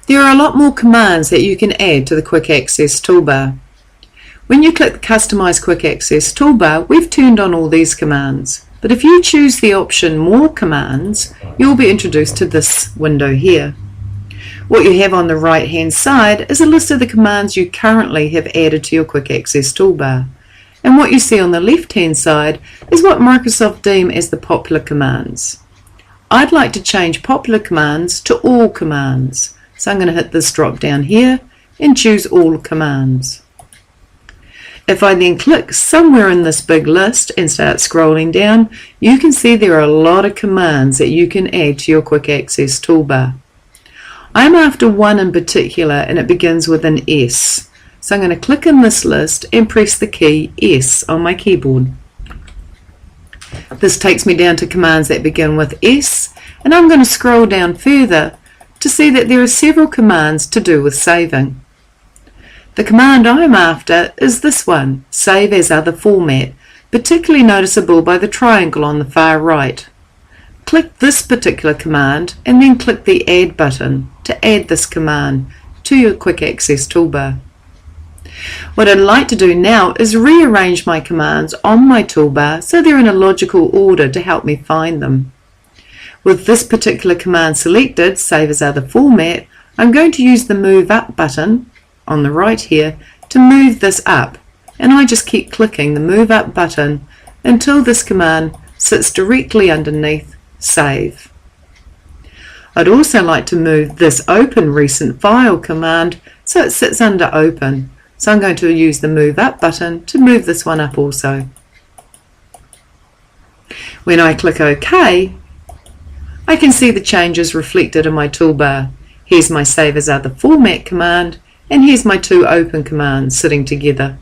There are a lot more commands that you can add to the Quick Access toolbar. When you click the Customise Quick Access toolbar, we've turned on all these commands. But if you choose the option More Commands, you'll be introduced to this window here. What you have on the right hand side is a list of the commands you currently have added to your Quick Access toolbar. And what you see on the left hand side is what Microsoft deem as the popular commands. I'd like to change popular commands to all commands. So I'm going to hit this drop down here and choose all commands. If I then click somewhere in this big list and start scrolling down, you can see there are a lot of commands that you can add to your Quick Access toolbar. I'm after one in particular, and it begins with an S. So I'm going to click in this list and press the key S on my keyboard. This takes me down to commands that begin with S, and I'm going to scroll down further to see that there are several commands to do with saving. The command I'm after is this one, Save as Other Format, particularly noticeable by the triangle on the far right. Click this particular command and then click the Add button to add this command to your Quick Access toolbar. What I'd like to do now is rearrange my commands on my toolbar so they're in a logical order to help me find them. With this particular command selected, Save as Other Format, I'm going to use the Move Up button on the right here to move this up, and I just keep clicking the Move Up button until this command sits directly underneath Save. I'd also like to move this Open Recent File command so it sits under Open, so I'm going to use the Move Up button to move this one up also. When I click OK, I can see the changes reflected in my toolbar. Here's my Save as Other Format command, and here's my two Open commands sitting together.